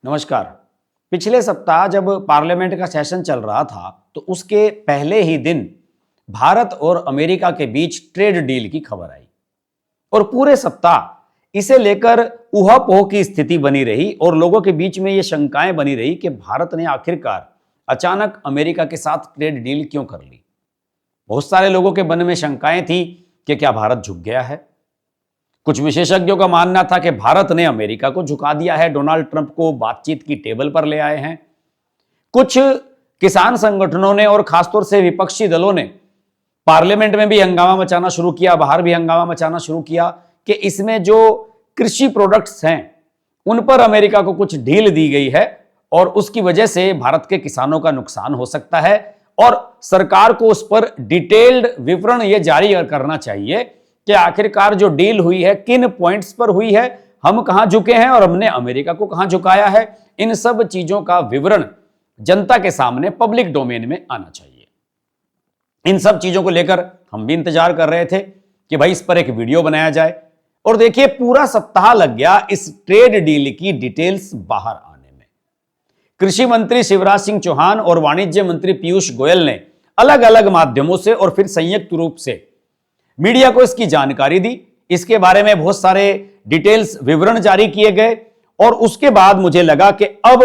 नमस्कार। पिछले सप्ताह जब पार्लियामेंट का सेशन चल रहा था तो उसके पहले ही दिन भारत और अमेरिका के बीच ट्रेड डील की खबर आई और पूरे सप्ताह इसे लेकर ऊहापोह की स्थिति बनी रही और लोगों के बीच में यह शंकाएं बनी रही कि भारत ने आखिरकार अचानक अमेरिका के साथ ट्रेड डील क्यों कर ली। बहुत सारे लोगों के मन में शंकाएं थी कि क्या भारत झुक गया है। कुछ विशेषज्ञों का मानना था कि भारत ने अमेरिका को झुका दिया है, डोनाल्ड ट्रंप को बातचीत की टेबल पर ले आए हैं। कुछ किसान संगठनों ने और खासतौर से विपक्षी दलों ने पार्लियामेंट में भी हंगामा मचाना शुरू किया, बाहर भी हंगामा मचाना शुरू किया कि इसमें जो कृषि प्रोडक्ट्स हैं उन पर अमेरिका को कुछ ढील दी गई है और उसकी वजह से भारत के किसानों का नुकसान हो सकता है और सरकार को उस पर डिटेल्ड विवरण यह जारी करना चाहिए कि आखिरकार जो डील हुई है किन पॉइंट्स पर हुई है, हम कहां झुके हैं और हमने अमेरिका को कहां झुकाया है। इन सब चीजों का विवरण जनता के सामने पब्लिक डोमेन में आना चाहिए। इन सब चीजों को लेकर हम भी इंतजार कर रहे थे कि भाई इस पर एक वीडियो बनाया जाए और देखिए पूरा सप्ताह लग गया इस ट्रेड डील की डिटेल्स बाहर आने में। कृषि मंत्री शिवराज सिंह चौहान और वाणिज्य मंत्री पीयूष गोयल ने अलग अलग माध्यमों से और फिर संयुक्त रूप से मीडिया को इसकी जानकारी दी। इसके बारे में बहुत सारे डिटेल्स विवरण जारी किए गए और उसके बाद मुझे लगा कि अब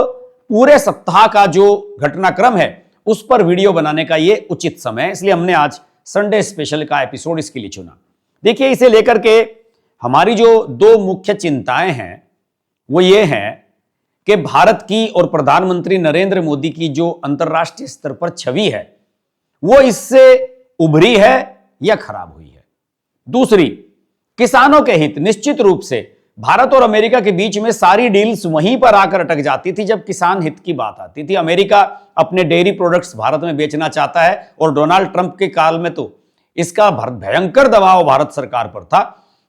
पूरे सप्ताह का जो घटनाक्रम है उस पर वीडियो बनाने का यह उचित समय है, इसलिए हमने आज संडे स्पेशल का एपिसोड इसके लिए चुना। देखिए, इसे लेकर के हमारी जो दो मुख्य चिंताएं हैं वो ये हैं कि भारत की और प्रधानमंत्री नरेंद्र मोदी की जो अंतर्राष्ट्रीय स्तर पर छवि है वो इससे उभरी है या खराब हुई है। दूसरी, किसानों के हित। निश्चित रूप से भारत और अमेरिका के बीच में सारी डील्स वहीं पर आकर अटक जाती थी जब किसान हित की बात आती थी। अमेरिका अपने डेयरी प्रोडक्ट्स भारत में बेचना चाहता है और डोनाल्ड ट्रंप के काल में तो इसका भयंकर दबाव भारत सरकार पर था।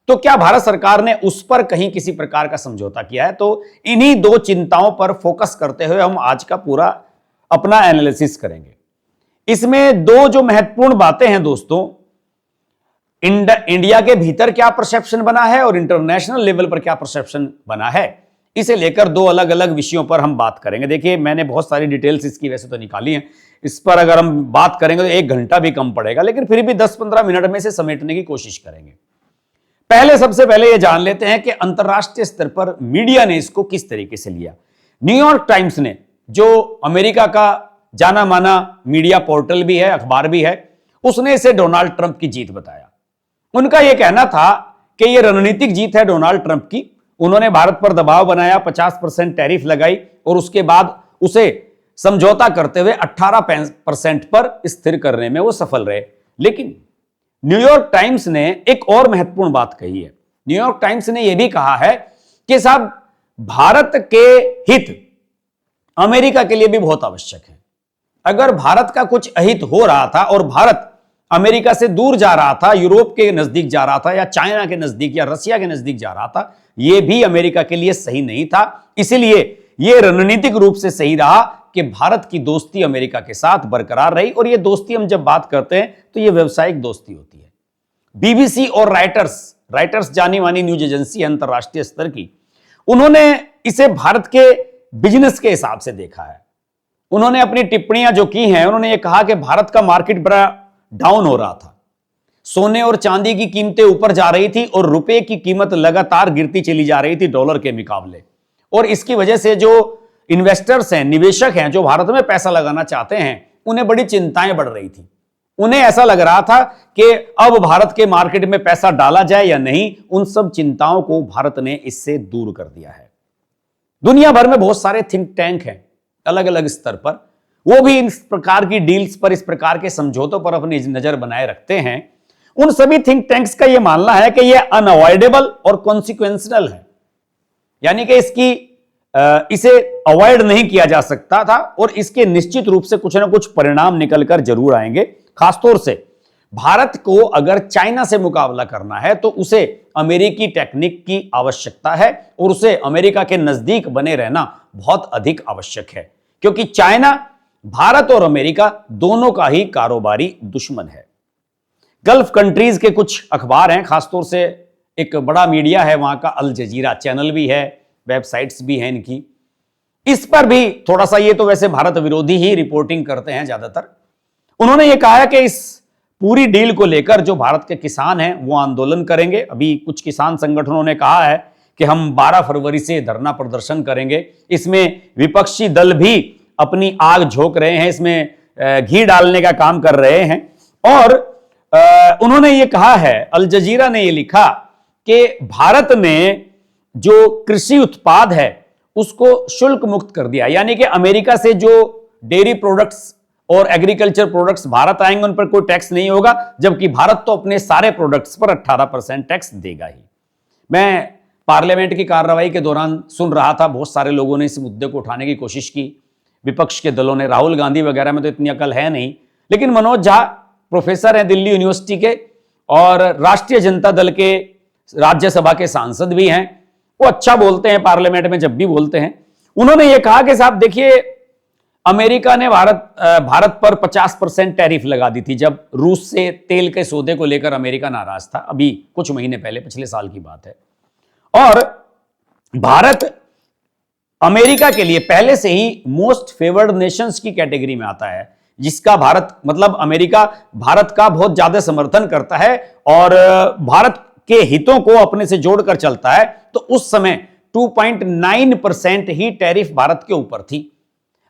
तो क्या भारत सरकार ने उस पर कहीं किसी प्रकार का समझौता किया है? तो इन्हीं दो चिंताओं पर फोकस करते हुए हम आज का पूरा अपना एनालिसिस करेंगे। इसमें दो जो महत्वपूर्ण बातें हैं दोस्तों, इंडिया के भीतर क्या परसेप्शन बना है और इंटरनेशनल लेवल पर क्या परसेप्शन बना है, इसे लेकर दो अलग अलग विषयों पर हम बात करेंगे। देखिए, मैंने बहुत सारी डिटेल्स इसकी वैसे तो निकाली हैं, इस पर अगर हम बात करेंगे तो 1 घंटा भी कम पड़ेगा, लेकिन फिर भी 10-15 मिनट में से समेटने की कोशिश करेंगे। सबसे पहले यह जान लेते हैं कि अंतरराष्ट्रीय स्तर पर मीडिया ने इसको किस तरीके से लिया। न्यूयॉर्क टाइम्स ने, जो अमेरिका का जाना माना मीडिया पोर्टल भी है, अखबार भी है, उसने इसे डोनाल्ड ट्रंप की जीत बताया। उनका यह कहना था कि यह रणनीतिक जीत है डोनाल्ड ट्रंप की। उन्होंने भारत पर दबाव बनाया, 50% टैरिफ लगाई और उसके बाद उसे समझौता करते हुए 18% पर स्थिर करने में वो सफल रहे। लेकिन न्यूयॉर्क टाइम्स ने एक और महत्वपूर्ण बात कही है। न्यूयॉर्क टाइम्स ने यह भी कहा है कि साहब, भारत के हित अमेरिका के लिए भी बहुत आवश्यक है। अगर भारत का कुछ अहित हो रहा था और भारत अमेरिका से दूर जा रहा था, यूरोप के नजदीक जा रहा था या चाइना के नजदीक या रसिया के नजदीक जा रहा था, यह भी अमेरिका के लिए सही नहीं था। इसलिए यह रणनीतिक रूप से सही रहा कि भारत की दोस्ती अमेरिका के साथ बरकरार रही। और यह दोस्ती हम जब बात करते हैं तो यह व्यावसायिक दोस्ती होती है। बीबीसी और राइटर्स जानी मानी न्यूज एजेंसी है अंतरराष्ट्रीय स्तर की, उन्होंने इसे भारत के बिजनेस के हिसाब से देखा है। उन्होंने अपनी टिप्पणियां जो की हैं, उन्होंने यह कहा कि भारत का मार्केट बड़ा डाउन हो रहा था, सोने और चांदी की कीमतें ऊपर जा रही थी और रुपए की कीमत लगातार गिरती चली जा रही थी डॉलर के मुकाबले। और इसकी वजह से जो इन्वेस्टर्स हैं, निवेशक हैं, जो भारत में पैसा लगाना चाहते हैं, उन्हें बड़ी चिंताएं बढ़ रही थी। उन्हें ऐसा लग रहा था कि अब भारत के मार्केट में पैसा डाला जाए या नहीं। उन सब चिंताओं को भारत ने इससे दूर कर दिया है। दुनिया भर में बहुत सारे थिंक टैंक हैं अलग अलग स्तर पर, वो भी इस प्रकार की डील्स पर, इस प्रकार के समझौतों पर अपनी नजर बनाए रखते हैं। उन सभी थिंक टैंक्स का यह मानना है कि यह अनअवॉइडेबल और कॉन्सिक्वेंशनल है, यानी कि इसे अवॉइड नहीं किया जा सकता था और इसके निश्चित रूप से कुछ ना कुछ परिणाम निकलकर जरूर आएंगे। खासतौर से भारत को अगर चाइना से मुकाबला करना है तो उसे अमेरिकी टेक्निक की आवश्यकता है और उसे अमेरिका के नजदीक बने रहना बहुत अधिक आवश्यक है, क्योंकि चाइना भारत और अमेरिका दोनों का ही कारोबारी दुश्मन है। गल्फ कंट्रीज के कुछ अखबार हैं, खासतौर से एक बड़ा मीडिया है वहां का, अल जजीरा चैनल भी है, वेबसाइट्स भी हैं इनकी, इस पर भी थोड़ा सा, ये तो वैसे भारत विरोधी ही रिपोर्टिंग करते हैं ज्यादातर। उन्होंने ये कहा है कि इस पूरी डील को लेकर जो भारत के किसान हैं वो आंदोलन करेंगे। अभी कुछ किसान संगठनों ने कहा है कि हम 12 फरवरी से धरना प्रदर्शन करेंगे। इसमें विपक्षी दल भी अपनी आग झोंक रहे हैं, इसमें घी डालने का काम कर रहे हैं। और उन्होंने ये कहा है, अल जजीरा ने ये लिखा कि भारत ने जो कृषि उत्पाद है उसको शुल्क मुक्त कर दिया, यानी कि अमेरिका से जो डेयरी प्रोडक्ट्स और एग्रीकल्चर प्रोडक्ट्स भारत आएंगे उन पर कोई टैक्स नहीं होगा, जबकि भारत तो अपने सारे प्रोडक्ट्स पर 18% टैक्स देगा ही। मैं पार्लियामेंट की कार्रवाई के दौरान सुन रहा था, बहुत सारे लोगों ने इस मुद्दे को उठाने की कोशिश की, विपक्ष के दलों ने। राहुल गांधी वगैरह में तो इतनी अकल है नहीं, लेकिन मनोज झा प्रोफेसर हैं दिल्ली यूनिवर्सिटी के और राष्ट्रीय जनता दल के राज्यसभा के सांसद भी हैं, वो अच्छा बोलते हैं पार्लियामेंट में जब भी बोलते हैं। उन्होंने ये कहा कि साहब देखिए, अमेरिका ने भारत पर 50% टैरिफ लगा दी थी जब रूस से तेल के सौदे को लेकर अमेरिका नाराज था, अभी कुछ महीने पहले, पिछले साल की बात है। और भारत अमेरिका के लिए पहले से ही मोस्ट फेवर्ड नेशंस की कैटेगरी में आता है, जिसका भारत, मतलब अमेरिका भारत का बहुत ज्यादा समर्थन करता है और भारत के हितों को अपने से जोड़कर चलता है। तो उस समय 2.9% ही टैरिफ भारत के ऊपर थी।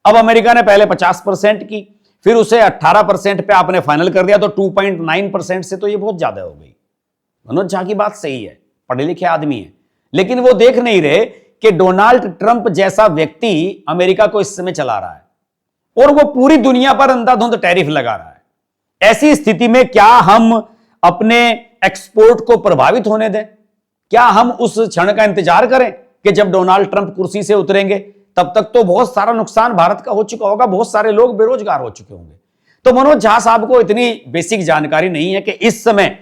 अब अमेरिका ने पहले 50% की, फिर उसे 18% पे आपने फाइनल कर दिया, तो 2.9% से तो ये बहुत ज्यादा हो गई। मनोज झा की बात सही है, पढ़े लिखे आदमी है, लेकिन वो देख नहीं रहे कि डोनाल्ड ट्रंप जैसा व्यक्ति अमेरिका को इस समय चला रहा है और वो पूरी दुनिया पर अंधाधुंध टैरिफ लगा रहा है। ऐसी स्थिति में क्या हम अपने एक्सपोर्ट को प्रभावित होने दें? क्या हम उस क्षण का इंतजार करें कि जब डोनाल्ड ट्रंप कुर्सी से उतरेंगे? तब तक तो बहुत सारा नुकसान भारत का हो चुका होगा, बहुत सारे लोग बेरोजगार हो चुके होंगे। तो मनोज झा साहब को इतनी बेसिक जानकारी नहीं है कि इस समय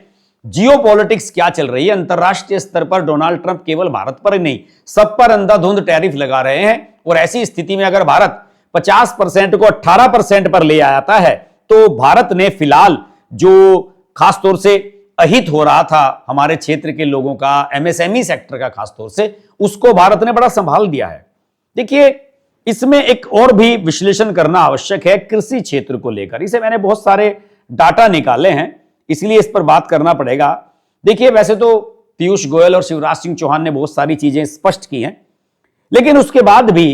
जियोपॉलिटिक्स क्या चल रही है। अंतरराष्ट्रीय स्तर पर डोनाल्ड ट्रंप केवल भारत पर ही नहीं, सब पर अंधाधुंध टैरिफ लगा रहे हैं। और ऐसी स्थिति में अगर भारत 50% को 18% पर ले आता है, तो भारत ने फिलहाल जो खासतौर से अहित हो रहा था हमारे क्षेत्र के लोगों का, एमएसएमई सेक्टर का खासतौर से, उसको भारत ने बड़ा संभाल दिया है। देखिए, इसमें एक और भी विश्लेषण करना आवश्यक है कृषि क्षेत्र को लेकर। इसे मैंने बहुत सारे डाटा निकाले हैं, इसलिए इस पर बात करना पड़ेगा। देखिए, वैसे तो पीयूष गोयल और शिवराज सिंह चौहान ने बहुत सारी चीजें स्पष्ट की हैं, लेकिन उसके बाद भी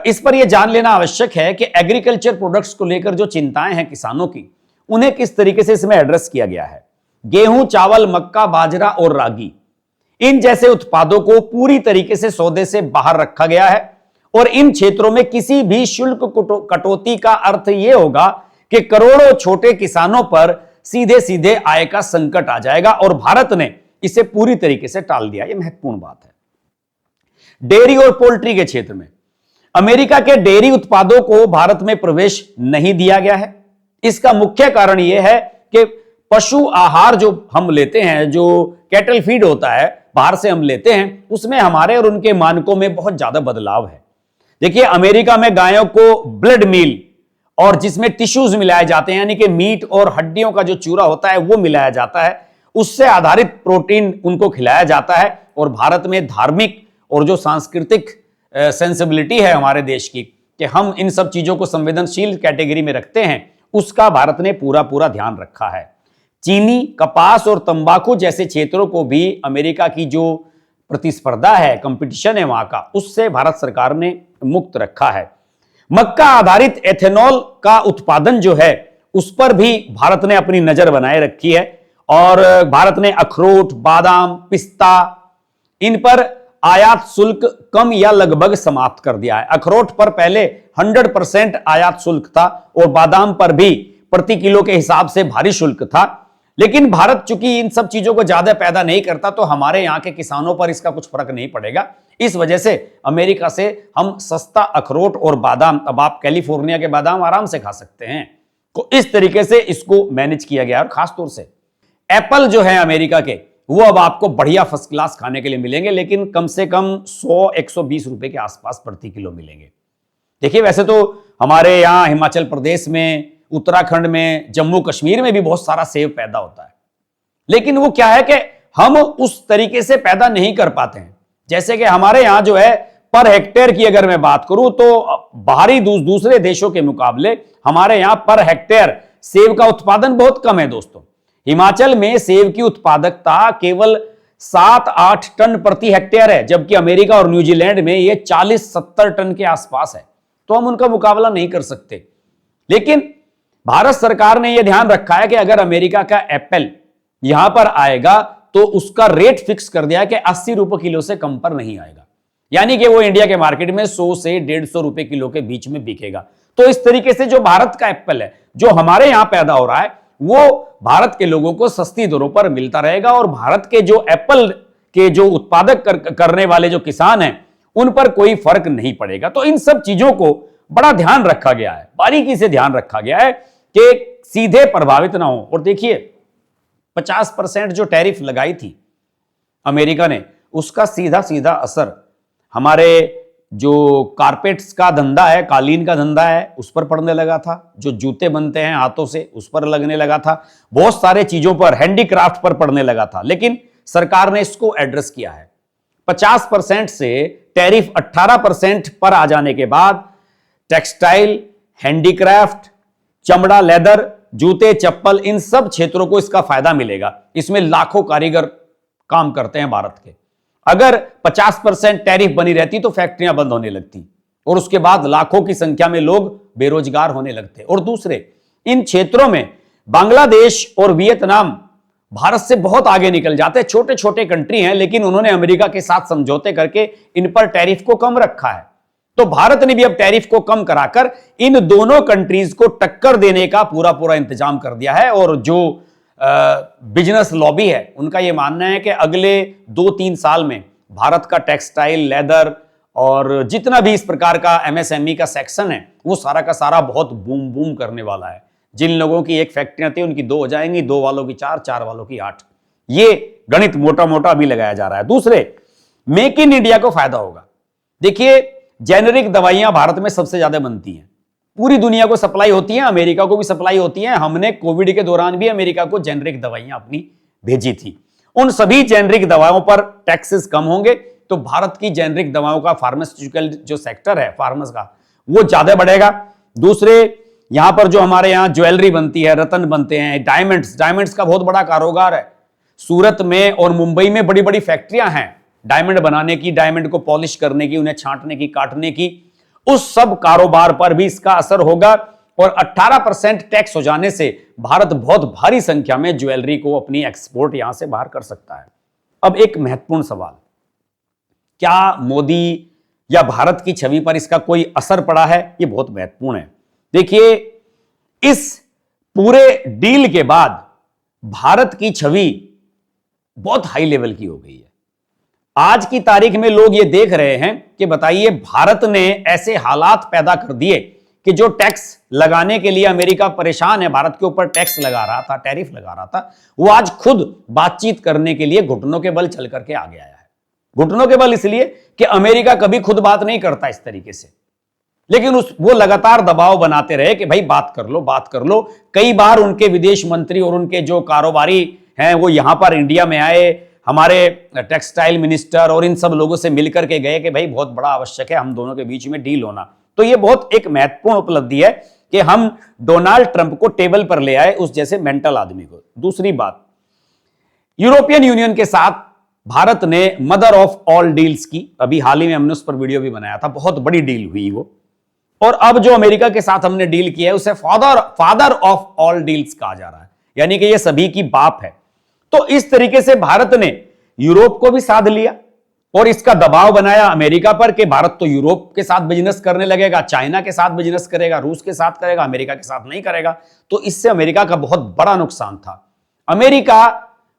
इस पर यह जान लेना आवश्यक है कि एग्रीकल्चर प्रोडक्ट्स को लेकर जो चिंताएं हैं किसानों की, उन्हें किस तरीके से इसमें एड्रेस किया गया है। गेहूं, चावल, मक्का, बाजरा और रागी, इन जैसे उत्पादों को पूरी तरीके से सौदे से बाहर रखा गया है और इन क्षेत्रों में किसी भी शुल्क कटौती का अर्थ यह होगा कि करोड़ों छोटे किसानों पर सीधे सीधे आय का संकट आ जाएगा और भारत ने इसे पूरी तरीके से टाल दिया। यह महत्वपूर्ण बात है। डेयरी और पोल्ट्री के क्षेत्र में अमेरिका के डेयरी उत्पादों को भारत में प्रवेश नहीं दिया गया है। इसका मुख्य कारण यह है कि पशु आहार जो हम लेते हैं, जो कैटल फीड होता है बाहर से हम लेते हैं, उसमें हमारे और उनके मानकों में बहुत ज्यादा बदलाव है। देखिए, अमेरिका में गायों को ब्लड मील और जिसमें टिश्यूज मिलाए जाते हैं, यानी कि मीट और हड्डियों का जो चूरा होता है वो मिलाया जाता है, उससे आधारित प्रोटीन उनको खिलाया जाता है। और भारत में धार्मिक और जो सांस्कृतिक सेंसिबिलिटी है हमारे देश की कि हम इन सब चीजों को संवेदनशील कैटेगरी में रखते हैं, उसका भारत ने पूरा पूरा ध्यान रखा है। चीनी, कपास और तंबाकू जैसे क्षेत्रों को भी अमेरिका की जो प्रतिस्पर्धा है, कंपटीशन है वहां का, उससे भारत सरकार ने मुक्त रखा है। मक्का आधारित एथेनॉल का उत्पादन जो है उस पर भी भारत ने अपनी नजर बनाए रखी है और भारत ने अखरोट, बादाम, पिस्ता, इन पर आयात शुल्क कम या लगभग समाप्त कर दिया है। अखरोट पर पहले 100% आयात शुल्क था और बादाम पर भी प्रति किलो के हिसाब से भारी शुल्क था। लेकिन भारत चूंकि इन सब चीजों को ज्यादा पैदा नहीं करता, तो हमारे यहां के किसानों पर इसका कुछ फर्क नहीं पड़ेगा। इस वजह से अमेरिका से हम सस्ता अखरोट और बादाम, अब आप कैलिफोर्निया के बादाम आराम से खा सकते हैं। तो इस तरीके से इसको मैनेज किया गया। और खासतौर से एप्पल जो है अमेरिका के, वो अब आपको बढ़िया फर्स्ट क्लास खाने के लिए मिलेंगे, लेकिन कम से कम 100-120 रुपए के आसपास प्रति किलो मिलेंगे। देखिए, वैसे तो हमारे यहां हिमाचल प्रदेश में, उत्तराखंड में, जम्मू कश्मीर में भी बहुत सारा सेब पैदा होता है, लेकिन वो क्या है कि हम उस तरीके से पैदा नहीं कर पाते हैं। जैसे कि हमारे यहां जो है पर हेक्टेयर की अगर मैं बात करूं तो बाहरी दूसरे देशों के मुकाबले हमारे यहां पर हेक्टेयर सेब का उत्पादन बहुत कम है दोस्तों। हिमाचल में सेब की उत्पादकता केवल 7-8 टन प्रति हेक्टेयर है, जबकि अमेरिका और न्यूजीलैंड में यह 40-70 टन के आसपास है। तो हम उनका मुकाबला नहीं कर सकते। लेकिन भारत सरकार ने यह ध्यान रखा है कि अगर अमेरिका का एप्पल यहां पर आएगा तो उसका रेट फिक्स कर दिया है कि 80 रुपए किलो से कम पर नहीं आएगा, यानी कि वो इंडिया के मार्केट में 100 से 150 रुपए किलो के बीच में बिकेगा। तो इस तरीके से जो भारत का एप्पल है जो हमारे यहां पैदा हो रहा है वो भारत के लोगों को सस्ती दरों पर मिलता रहेगा, और भारत के जो एप्पल के जो उत्पादक करने वाले जो किसान हैं उन पर कोई फर्क नहीं पड़ेगा। तो इन सब चीजों को बड़ा ध्यान रखा गया है, बारीकी से ध्यान रखा गया है कि सीधे प्रभावित ना हो। और देखिए 50% जो टैरिफ लगाई थी अमेरिका ने, उसका सीधा सीधा असर हमारे जो कारपेट्स का धंधा है, कालीन का धंधा है, उस पर पड़ने लगा था। जो जूते बनते हैं हाथों से उस पर लगने लगा था। बहुत सारे चीजों पर, हैंडीक्राफ्ट पर पड़ने लगा था। लेकिन सरकार ने इसको एड्रेस किया है। 50% से टैरिफ 18% पर आ जाने के बाद टेक्सटाइल, हैंडीक्राफ्ट, चमड़ा, लेदर, जूते, चप्पल, इन सब क्षेत्रों को इसका फायदा मिलेगा। इसमें लाखों कारीगर काम करते हैं भारत के। अगर 50% टैरिफ बनी रहती तो फैक्ट्रियां बंद होने लगती और उसके बाद लाखों की संख्या में लोग बेरोजगार होने लगते। और दूसरे, इन क्षेत्रों में बांग्लादेश और वियतनाम भारत से बहुत आगे निकल जाते हैं। छोटे छोटे कंट्री हैं, लेकिन उन्होंने अमेरिका के साथ समझौते करके इन पर टैरिफ को कम रखा है। तो भारत ने भी अब टैरिफ को कम कराकर इन दोनों कंट्रीज को टक्कर देने का पूरा पूरा इंतजाम कर दिया है। और जो बिजनेस लॉबी है उनका यह मानना है कि अगले 2-3 साल में भारत का टेक्सटाइल, लेदर और जितना भी इस प्रकार का एमएसएमई का सेक्शन है वो सारा का सारा बहुत बूम बूम करने वाला है। जिन लोगों की 1 फैक्ट्रियां थी उनकी 2 हो जाएंगी, 2 वालों की 4, 4 वालों की 8। ये गणित मोटा मोटा अभी लगाया जा रहा है। दूसरे, मेक इन इंडिया को फायदा होगा। देखिए, जेनेरिक दवाइयां भारत में सबसे ज्यादा बनती हैं, पूरी दुनिया को सप्लाई होती है, अमेरिका को भी सप्लाई होती है। हमने कोविड के दौरान भी अमेरिका को जेनेरिक दवाइयां अपनी भेजी थी। उन सभी जेनेरिक दवाओं पर टैक्सेस कम होंगे तो भारत की जेनेरिक दवाओं का फार्मास्यूटिकल जो सेक्टर है फार्मास का, वो ज्यादा बढ़ेगा। दूसरे, यहां पर जो हमारे यहां ज्वेलरी बनती है, रत्न बनते हैं, डायमंड्स का बहुत बड़ा कारोबार है। सूरत में और मुंबई में बड़ी बड़ी फैक्ट्रियां हैं डायमंड बनाने की, डायमंड को पॉलिश करने की, उन्हें छांटने की, काटने की। उस सब कारोबार पर भी इसका असर होगा। और 18% टैक्स हो जाने से भारत बहुत भारी संख्या में ज्वेलरी को अपनी एक्सपोर्ट यहां से बाहर कर सकता है। अब एक महत्वपूर्ण सवाल, क्या मोदी या भारत की छवि पर इसका कोई असर पड़ा है? यह बहुत महत्वपूर्ण है। देखिए, इस पूरे डील के बाद भारत की छवि बहुत हाई लेवल की हो गई है। आज की तारीख में लोग ये देख रहे हैं कि बताइए, भारत ने ऐसे हालात पैदा कर दिए कि जो टैक्स लगाने के लिए अमेरिका परेशान है, भारत के ऊपर टैक्स लगा रहा था, टैरिफ लगा रहा था, वो आज खुद बातचीत करने के लिए घुटनों के बल चल करके आगे आया है। घुटनों के बल इसलिए कि अमेरिका कभी खुद बात नहीं करता इस तरीके से, लेकिन वो लगातार दबाव बनाते रहे कि भाई बात कर लो, बात कर लो। कई बार उनके विदेश मंत्री और उनके जो कारोबारी हैं वो यहां पर इंडिया में आए, हमारे टेक्सटाइल मिनिस्टर और इन सब लोगों से मिलकर के गए कि भाई बहुत बड़ा आवश्यक है हम दोनों के बीच में डील होना। तो ये बहुत एक महत्वपूर्ण उपलब्धि है कि हम डोनाल्ड ट्रंप को टेबल पर ले आए, उस जैसे मेंटल आदमी को। दूसरी बात, यूरोपियन यूनियन के साथ भारत ने मदर ऑफ ऑल डील्स की, अभी हाल ही में हमने उस पर वीडियो भी बनाया था, बहुत बड़ी डील हुई वो। और अब जो अमेरिका के साथ हमने डील किया है उसे फादर ऑफ ऑल डील्स कहा जा रहा है, यानी कि ये सभी की बाप है। तो इस तरीके से भारत ने यूरोप को भी साध लिया और इसका दबाव बनाया अमेरिका पर कि भारत तो यूरोप के साथ बिजनेस करने लगेगा, चाइना के साथ बिजनेस करेगा, रूस के साथ करेगा, अमेरिका के साथ नहीं करेगा। तो इससे अमेरिका का बहुत बड़ा नुकसान था। अमेरिका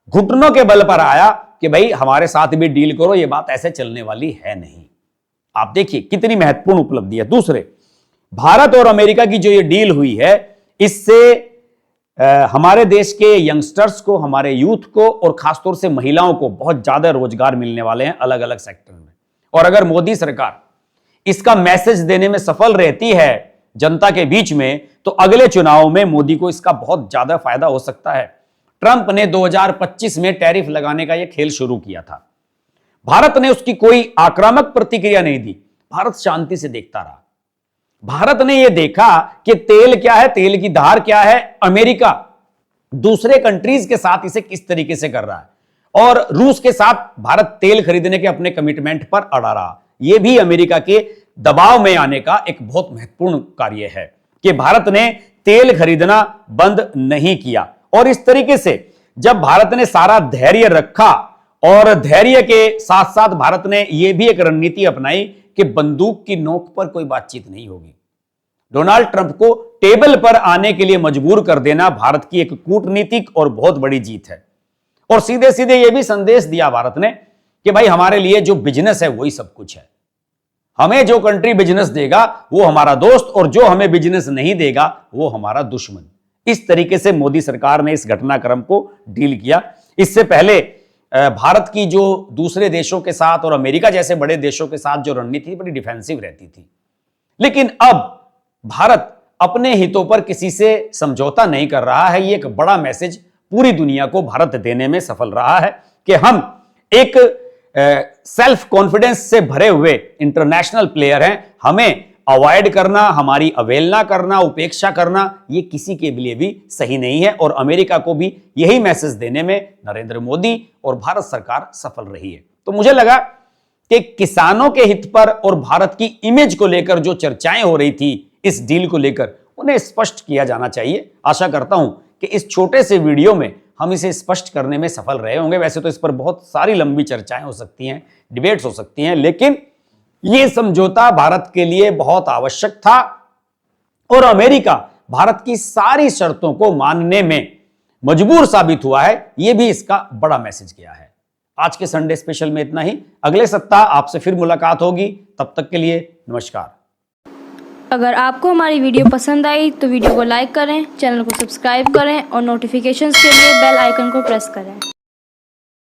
घुटनों के बल पर आया कि भाई हमारे साथ भी डील करो, ये बात ऐसे चलने वाली है नहीं। आप देखिए कितनी महत्वपूर्ण उपलब्धि है। दूसरे, भारत और अमेरिका की जो ये डील हुई है, इससे हमारे देश के यंगस्टर्स को, हमारे यूथ को और खासतौर से महिलाओं को बहुत ज्यादा रोजगार मिलने वाले हैं अलग अलग सेक्टर में। और अगर मोदी सरकार इसका मैसेज देने में सफल रहती है जनता के बीच में, तो अगले चुनाव में मोदी को इसका बहुत ज्यादा फायदा हो सकता है। ट्रंप ने 2025 में टैरिफ लगाने का यह खेल शुरू किया था। भारत ने उसकी कोई आक्रामक प्रतिक्रिया नहीं दी, भारत शांति से देखता रहा। भारत ने यह देखा कि तेल क्या है, तेल की धार क्या है, अमेरिका दूसरे कंट्रीज के साथ इसे किस तरीके से कर रहा है, और रूस के साथ भारत तेल खरीदने के अपने कमिटमेंट पर अड़ा रहा। यह भी अमेरिका के दबाव में आने का एक बहुत महत्वपूर्ण कार्य है कि भारत ने तेल खरीदना बंद नहीं किया। और इस तरीके से जब भारत ने सारा धैर्य रखा, और धैर्य के साथ साथ भारत ने यह भी एक रणनीति अपनाई कि बंदूक की नोक पर कोई बातचीत नहीं होगी। डोनाल्ड ट्रंप को टेबल पर आने के लिए मजबूर कर देना भारत की एक कूटनीतिक और बहुत बड़ी जीत है। और सीधे सीधे यह भी संदेश दिया भारत ने कि भाई हमारे लिए जो बिजनेस है वही सब कुछ है, हमें जो कंट्री बिजनेस देगा वो हमारा दोस्त, और जो हमें बिजनेस नहीं देगा वो हमारा दुश्मन। इस तरीके से मोदी सरकार ने इस घटनाक्रम को डील किया। इससे पहले भारत की जो दूसरे देशों के साथ और अमेरिका जैसे बड़े देशों के साथ जो रणनीति बड़ी डिफेंसिव रहती थी, लेकिन अब भारत अपने हितों पर किसी से समझौता नहीं कर रहा है। ये एक बड़ा मैसेज पूरी दुनिया को भारत देने में सफल रहा है कि हम एक सेल्फ कॉन्फिडेंस से भरे हुए इंटरनेशनल प्लेयर हैं। हमें अवॉइड करना, हमारी अवहेलना करना, उपेक्षा करना, ये किसी के लिए भी सही नहीं है। और अमेरिका को भी यही मैसेज देने में नरेंद्र मोदी और भारत सरकार सफल रही है। तो मुझे लगा कि किसानों के हित पर और भारत की इमेज को लेकर जो चर्चाएं हो रही थी इस डील को लेकर, उन्हें स्पष्ट किया जाना चाहिए। आशा करता हूं कि इस छोटे से वीडियो में हम इसे स्पष्ट करने में सफल रहे होंगे। वैसे तो इस पर बहुत सारी लंबी चर्चाएं हो सकती हैं, डिबेट्स हो सकती हैं, लेकिन यह समझौता भारत के लिए बहुत आवश्यक था, और अमेरिका भारत की सारी शर्तों को मानने में मजबूर साबित हुआ है। यह भी इसका बड़ा मैसेज किया है। आज के संडे स्पेशल में इतना ही। अगले सप्ताह आपसे फिर मुलाकात होगी। तब तक के लिए नमस्कार। अगर आपको हमारी वीडियो पसंद आई तो वीडियो को लाइक करें, चैनल को सब्सक्राइब करें और नोटिफिकेशंस के लिए बेल आइकन को प्रेस करें।